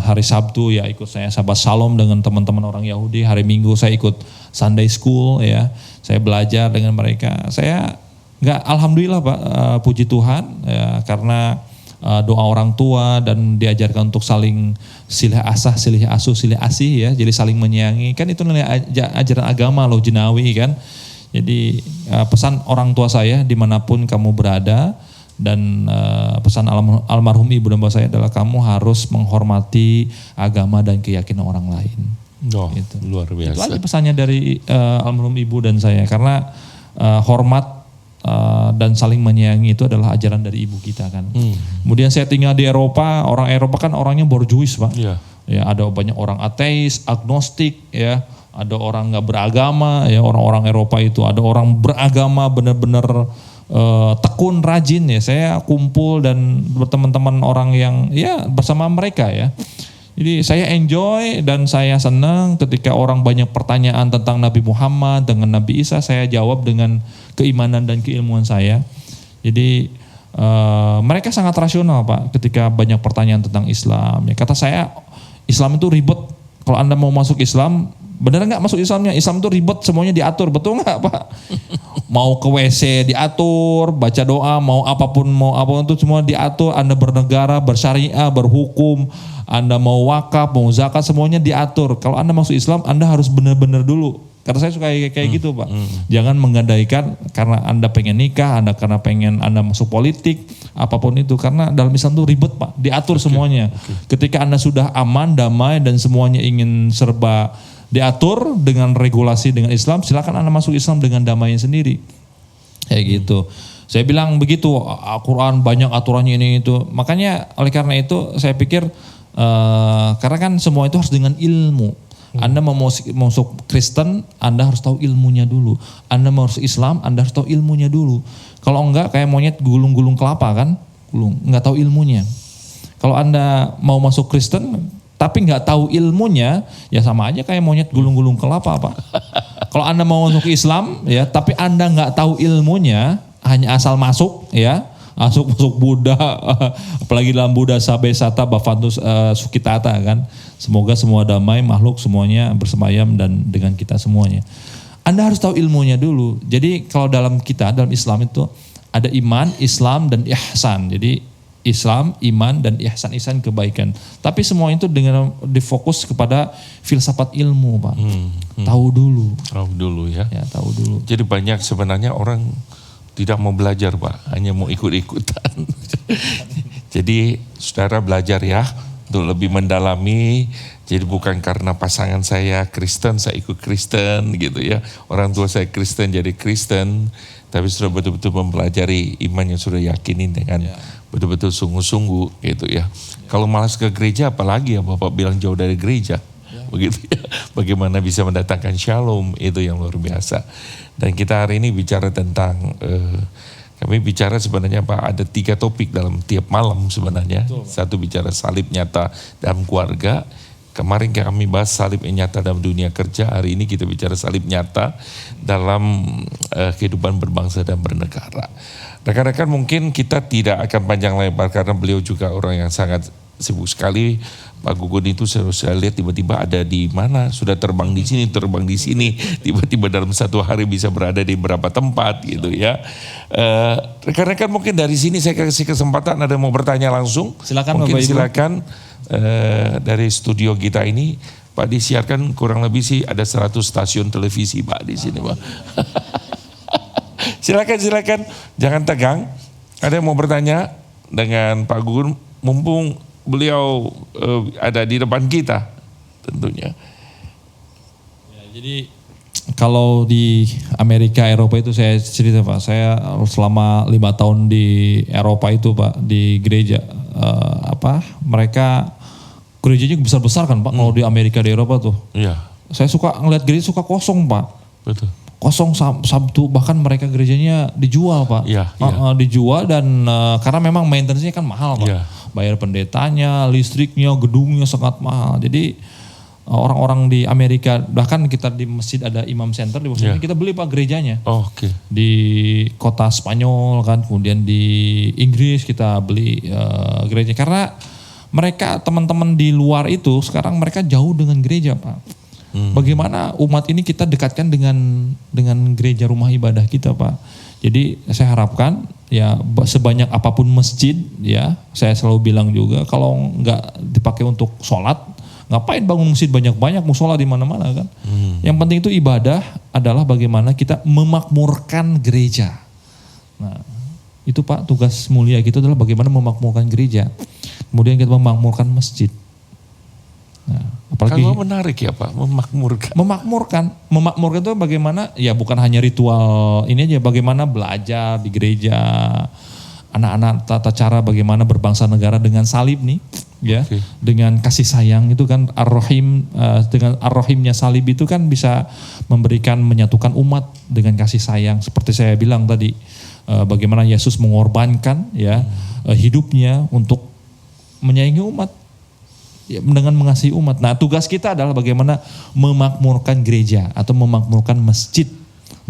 hari Sabtu ya ikut saya sahabat Shalom dengan teman-teman orang Yahudi. Hari Minggu saya ikut Sunday School ya. Saya belajar dengan mereka. Saya alhamdulillah Pak, puji Tuhan ya, karena doa orang tua dan diajarkan untuk saling silih asah, silih asuh, silih asih ya. Jadi saling menyayangi. Kan itu nilai ajaran agama loh Jinawi kan. Jadi pesan orang tua saya dimanapun kamu berada dan pesan almarhum ibu dan bapak saya adalah kamu harus menghormati agama dan keyakinan orang lain. Oh, gitu. Luar biasa. Itu aja pesannya dari almarhum ibu dan saya karena hormat dan saling menyayangi itu adalah ajaran dari ibu kita kan. Kemudian saya tinggal di Eropa, orang Eropa kan orangnya borjuis Pak. Yeah. Ya ada banyak orang ateis, agnostik ya. Ada orang nggak beragama ya, orang-orang Eropa itu ada orang beragama benar-benar tekun, rajin ya. Saya kumpul dan berteman-teman orang yang ya bersama mereka ya. Jadi saya enjoy dan saya senang ketika orang banyak pertanyaan tentang Nabi Muhammad dengan Nabi Isa, saya jawab dengan keimanan dan keilmuan saya. Jadi mereka sangat rasional Pak ketika banyak pertanyaan tentang Islam. Ya, kata saya Islam itu ribet. Kalau Anda mau masuk Islam, benar nggak masuk Islamnya? Islam itu ribet, semuanya diatur, betul nggak Pak? Mau ke WC diatur, baca doa, mau apapun itu semua diatur. Anda bernegara, bersyariah, berhukum, Anda mau wakaf, mau zakat, semuanya diatur. Kalau Anda masuk Islam, Anda harus benar-benar dulu. Kata saya suka kayak gitu Pak. Jangan menggadaikan karena Anda pengen nikah, karena pengen Anda masuk politik, apapun itu. Karena dalam Islam itu ribet Pak, diatur semuanya. Ketika Anda sudah aman, damai dan semuanya ingin serba diatur dengan regulasi dengan Islam, silakan Anda masuk Islam dengan damainya sendiri. Kayak gitu. Saya bilang begitu, Al-Quran banyak aturannya ini itu. Makanya oleh karena itu saya pikir karena kan semua itu harus dengan ilmu. Anda mau masuk Kristen, Anda harus tahu ilmunya dulu. Anda mau masuk Islam, Anda harus tahu ilmunya dulu. Kalau enggak kayak monyet gulung-gulung kelapa kan, enggak tahu ilmunya. Kalau Anda mau masuk Kristen tapi nggak tahu ilmunya, ya sama aja kayak monyet gulung-gulung kelapa Pak. Kalau Anda mau masuk Islam, ya, tapi Anda nggak tahu ilmunya, hanya asal masuk, ya, masuk Buddha, apalagi dalam Buddha Sabesata Bhavantus Sukitata kan. Semoga semua damai, makhluk semuanya bersemayam dan dengan kita semuanya. Anda harus tahu ilmunya dulu. Jadi kalau dalam Islam itu ada iman, Islam dan ihsan. Jadi Islam, iman, dan ihsan kebaikan. Tapi semua itu dengan difokus kepada filsafat ilmu Pak. Tahu dulu. Tahu dulu ya. Ya tahu dulu. Jadi banyak sebenarnya orang tidak mau belajar Pak, hanya mau ikut-ikutan. Jadi saudara belajar ya untuk lebih mendalami. Jadi bukan karena pasangan saya Kristen, saya ikut Kristen gitu ya. Orang tua saya Kristen jadi Kristen. Tapi sudah betul-betul mempelajari iman yang sudah yakinin dengan betul-betul sungguh-sungguh gitu ya. Kalau malas ke gereja apalagi ya Bapak bilang jauh dari gereja. Begitu ya. Bagaimana bisa mendatangkan shalom, itu yang luar biasa. Dan kita hari ini bicara tentang kami bicara sebenarnya Pak ada 3 topik dalam tiap malam sebenarnya. Betul. Satu bicara salib nyata dalam keluarga. Kemarin kami bahas salib nyata dalam dunia kerja. Hari ini kita bicara salib nyata dalam kehidupan berbangsa dan bernegara. Rekan-rekan mungkin kita tidak akan panjang lebar karena beliau juga orang yang sangat sibuk sekali. Pak Gugun itu saya lihat tiba-tiba ada di mana, sudah terbang di sini, tiba-tiba dalam satu hari bisa berada di beberapa tempat gitu ya. Rekan-rekan mungkin dari sini saya kasih kesempatan ada yang mau bertanya langsung. Silakan mungkin Bapak Ibu. silakan dari studio kita ini Pak disiarkan kurang lebih sih ada 100 stasiun televisi Pak di sini Pak. Silakan jangan tegang. Ada yang mau bertanya dengan Pak Gugun mumpung beliau ada di depan kita tentunya. Ya, jadi kalau di Amerika, Eropa itu saya cerita Pak, saya selama 5 tahun di Eropa itu Pak di gereja mereka gerejanya besar-besar kan Pak kalau di Amerika di Eropa tuh. Iya. Saya suka ngeliat gereja suka kosong Pak. Betul. Kosong Sabtu, bahkan mereka gerejanya dijual Pak. Iya. Dijual dan karena memang maintenance-nya kan mahal Pak. Iya. Bayar pendetanya, listriknya, gedungnya sangat mahal. Jadi orang-orang di Amerika, bahkan kita di masjid ada imam center di masjid, kita beli Pak gerejanya. Oke. Di kota Spanyol kan, kemudian di Inggris kita beli gereja. Karena mereka teman-teman di luar itu sekarang mereka jauh dengan gereja Pak. Bagaimana umat ini kita dekatkan dengan gereja rumah ibadah kita Pak. Jadi saya harapkan ya sebanyak apapun masjid ya, saya selalu bilang juga kalau nggak dipakai untuk sholat, ngapain bangun masjid banyak-banyak, musola di mana-mana kan. Yang penting itu ibadah adalah bagaimana kita memakmurkan gereja. Nah itu Pak, tugas mulia kita adalah bagaimana memakmurkan gereja. Kemudian kita memakmurkan masjid. Nah, apalagi kalau menarik ya Pak, memakmurkan itu bagaimana ya, bukan hanya ritual ini aja, bagaimana belajar di gereja, anak-anak tata cara bagaimana berbangsa negara dengan salib nih ya, dengan kasih sayang itu kan ar-rahim, dengan ar-rahimnya salib itu kan bisa memberikan, menyatukan umat dengan kasih sayang seperti saya bilang tadi, bagaimana Yesus mengorbankan ya hidupnya untuk menyayangi umat. Ya, dengan mengasihi umat. Nah tugas kita adalah bagaimana memakmurkan gereja atau memakmurkan masjid.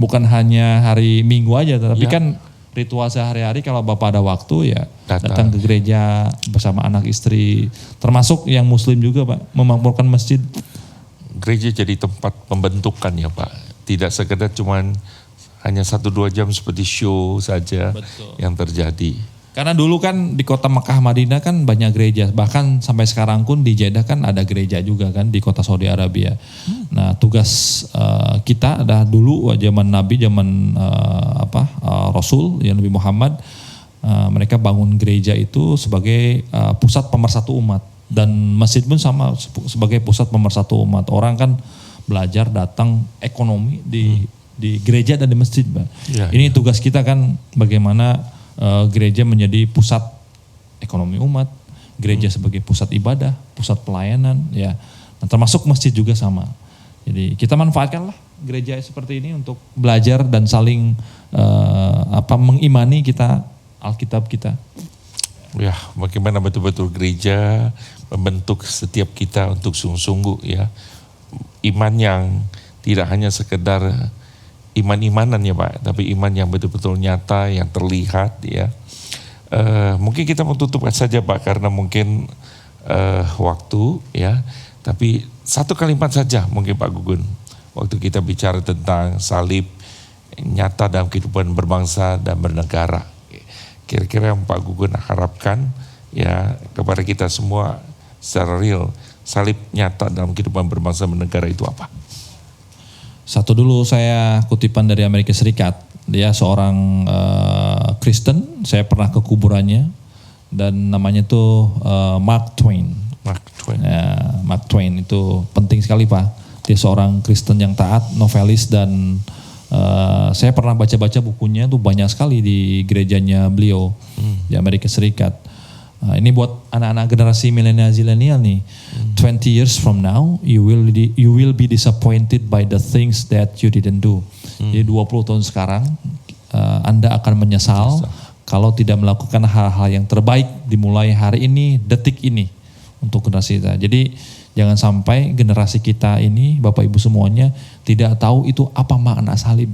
Bukan hanya hari Minggu aja, tapi kan ritual sehari-hari kalau Bapak ada waktu ya datang ke gereja bersama anak istri. Termasuk yang muslim juga Pak, memakmurkan masjid. Gereja jadi tempat pembentukan ya Pak. Tidak sekedar cuman hanya 1-2 jam seperti show saja. Betul. Yang terjadi. Karena dulu kan di kota Mekah Madinah kan banyak gereja, bahkan sampai sekarang pun di Jeddah kan ada gereja juga kan di kota Saudi Arabia. Nah tugas kita adalah dulu zaman Nabi, zaman Rasul ya Nabi Muhammad, mereka bangun gereja itu sebagai pusat pemersatu umat, dan masjid pun sama sebagai pusat pemersatu umat. Orang kan belajar, datang, ekonomi di gereja dan di masjid. Ini tugas kita kan bagaimana gereja menjadi pusat ekonomi umat, gereja sebagai pusat ibadah, pusat pelayanan ya. Nah, termasuk masjid juga sama. Jadi kita manfaatkanlah gereja seperti ini untuk belajar dan saling mengimani kita Alkitab kita. Ya, bagaimana betul-betul gereja membentuk setiap kita untuk sungguh-sungguh ya. Iman yang tidak hanya sekedar iman-imanan ya Pak, tapi iman yang betul-betul nyata, yang terlihat ya. Mungkin kita mau tutupkan saja Pak, karena mungkin waktu ya. Tapi satu kalimat saja mungkin Pak Gugun, waktu kita bicara tentang salib nyata dalam kehidupan berbangsa dan bernegara. Kira-kira yang Pak Gugun harapkan ya kepada kita semua secara real, salib nyata dalam kehidupan berbangsa dan bernegara itu apa? Satu dulu saya kutipan dari Amerika Serikat. Dia seorang Kristen, saya pernah ke kuburannya dan namanya tuh Mark Twain. Ya, Mark Twain itu penting sekali Pak. Dia seorang Kristen yang taat, novelis, dan saya pernah baca-baca bukunya tuh banyak sekali di gerejanya beliau di Amerika Serikat. Ini buat anak-anak generasi milenial nih. 20 years from now, you will be disappointed by the things that you didn't do. Jadi 20 tahun sekarang, Anda akan menyesal kalau tidak melakukan hal-hal yang terbaik dimulai hari ini, detik ini untuk generasi kita. Jadi jangan sampai generasi kita ini, Bapak Ibu semuanya, tidak tahu itu apa makna salib,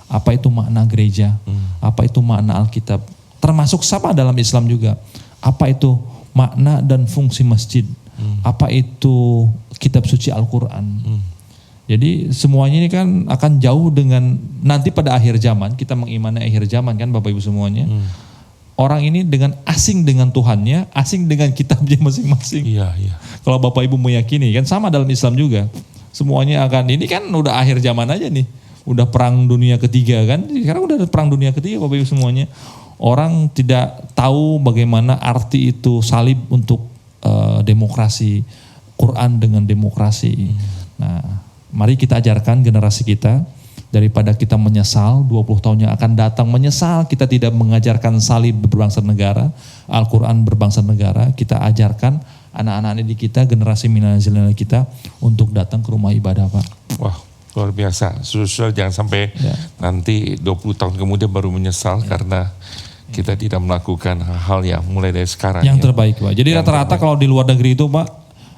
apa itu makna gereja, apa itu makna Alkitab. Termasuk sama dalam Islam juga. Apa itu makna dan fungsi masjid, apa itu kitab suci Al-Quran. Jadi semuanya ini kan akan jauh dengan nanti pada akhir zaman, kita mengimani akhir zaman kan Bapak Ibu semuanya. Orang ini dengan asing dengan Tuhannya, asing dengan kitabnya masing-masing. Iya. Kalau Bapak Ibu meyakini kan sama dalam Islam juga. Semuanya akan, ini kan udah akhir zaman aja nih. Udah perang dunia ketiga kan, sekarang udah perang dunia ketiga Bapak Ibu semuanya. Orang tidak tahu bagaimana arti itu salib untuk demokrasi, Quran dengan demokrasi. Nah, mari kita ajarkan generasi kita, daripada kita menyesal 20 tahun yang akan datang, menyesal kita tidak mengajarkan salib berbangsa negara, Al-Quran berbangsa negara, kita ajarkan anak-anak didik kita, generasi milenial kita untuk datang ke rumah ibadah, Pak. Wah, luar biasa. Saudara jangan sampai nanti 20 tahun kemudian baru menyesal karena kita tidak melakukan hal yang mulai dari sekarang. Yang terbaik, Pak. Jadi rata-rata kalau di luar negeri itu, Pak,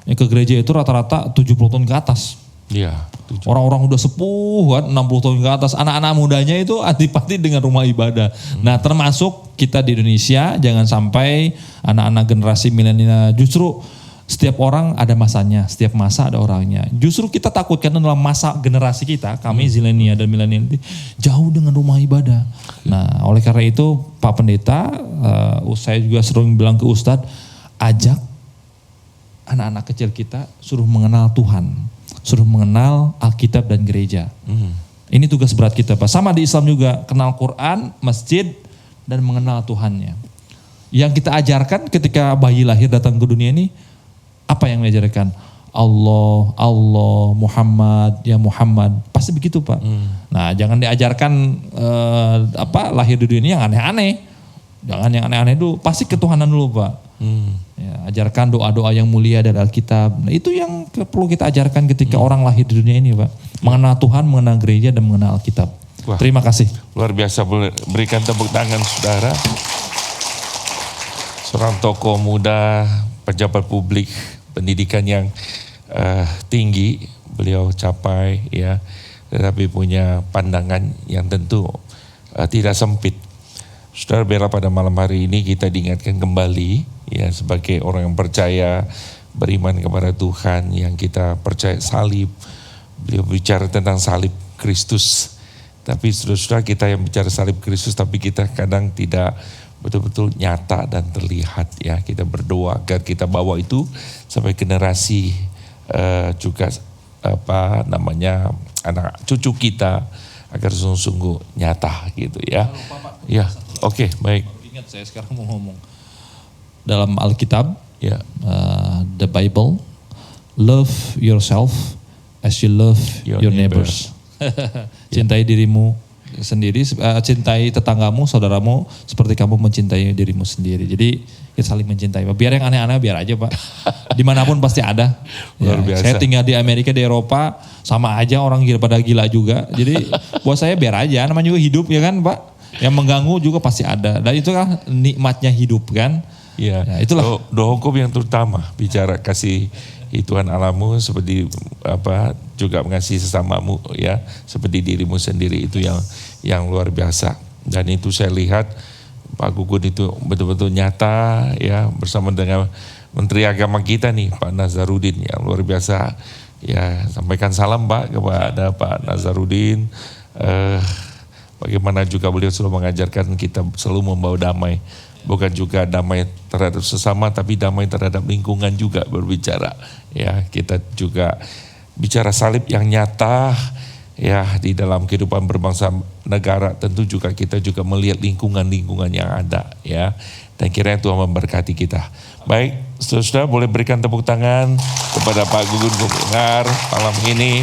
yang ke gereja itu rata-rata 70 tahun ke atas. Iya. Orang-orang udah sepuh kan, 60 tahun ke atas. Anak-anak mudanya itu antipati dengan rumah ibadah. Nah, termasuk kita di Indonesia, jangan sampai anak-anak generasi milenial, justru setiap orang ada masanya, setiap masa ada orangnya. Justru kita takutkan dalam masa generasi kita, kami zilenial dan milenial jauh dengan rumah ibadah. Nah, oleh karena itu Pak Pendeta, saya juga sering bilang ke Ustadz, ajak anak-anak kecil kita suruh mengenal Tuhan, suruh mengenal Alkitab dan gereja. Ini tugas berat kita, Pak. Sama di Islam juga, kenal Quran, masjid, dan mengenal Tuhannya. Yang kita ajarkan ketika bayi lahir datang ke dunia ini, apa yang diajarkan? Allah, Allah, Muhammad, ya Muhammad. Pasti begitu, Pak. Nah, jangan diajarkan lahir di dunia yang aneh-aneh. Jangan yang aneh-aneh dulu. Pasti ketuhanan dulu, Pak. Ya, ajarkan doa-doa yang mulia dari Alkitab. Nah, itu yang perlu kita ajarkan ketika orang lahir di dunia ini, Pak. Mengenal Tuhan, mengenal gereja, dan mengenal Alkitab. Wah, terima kasih. Luar biasa, berikan tepuk tangan saudara. Seorang tokoh muda, pejabat publik, pendidikan yang tinggi beliau capai ya, tetapi punya pandangan yang tentu tidak sempit. Saudara Bella, pada malam hari ini kita diingatkan kembali ya sebagai orang yang percaya, beriman kepada Tuhan, yang kita percaya salib. Beliau bicara tentang salib Kristus. Tapi saudara-saudara, kita yang bicara salib Kristus tapi kita kadang tidak betul-betul nyata dan terlihat ya. Kita berdoa agar kita bawa itu sampai generasi juga anak cucu kita agar sungguh-sungguh nyata gitu ya. Ya, oke, baik. Ingat, saya sekarang mau ngomong. Dalam Alkitab, ya, the Bible, love yourself as you love your neighbors. Cintai dirimu sendiri, cintai tetanggamu, saudaramu seperti kamu mencintai dirimu sendiri. Jadi kita saling mencintai. Biar yang aneh-aneh biar aja, Pak. Dimanapun pasti ada. Luar biasa. Saya tinggal di Amerika, di Eropa, sama aja orang pada gila juga. Jadi buat saya biar aja, namanya juga hidup ya kan, Pak. Yang mengganggu juga pasti ada. Dan itu kan nikmatnya hidup kan. Iya. Ya, itulah. Doa hukum yang terutama bicara kasih Tuhan alamu seperti juga mengasihi sesamamu ya seperti dirimu sendiri, itu yang luar biasa. Dan itu saya lihat Pak Gugun itu betul-betul nyata ya bersama dengan Menteri Agama kita nih Pak Nazarudin yang luar biasa ya. Sampaikan salam Pak kepada Pak Nazarudin. Bagaimana juga beliau selalu mengajarkan kita selalu membawa damai. Bukan juga damai terhadap sesama, tapi damai terhadap lingkungan juga berbicara. Ya, kita juga bicara salib yang nyata ya di dalam kehidupan berbangsa negara. Tentu juga kita juga melihat lingkungan-lingkungan yang ada ya. Dan kiranya Tuhan memberkati kita. Baik, saudara boleh berikan tepuk tangan kepada Pak Gugun Gumelar malam ini.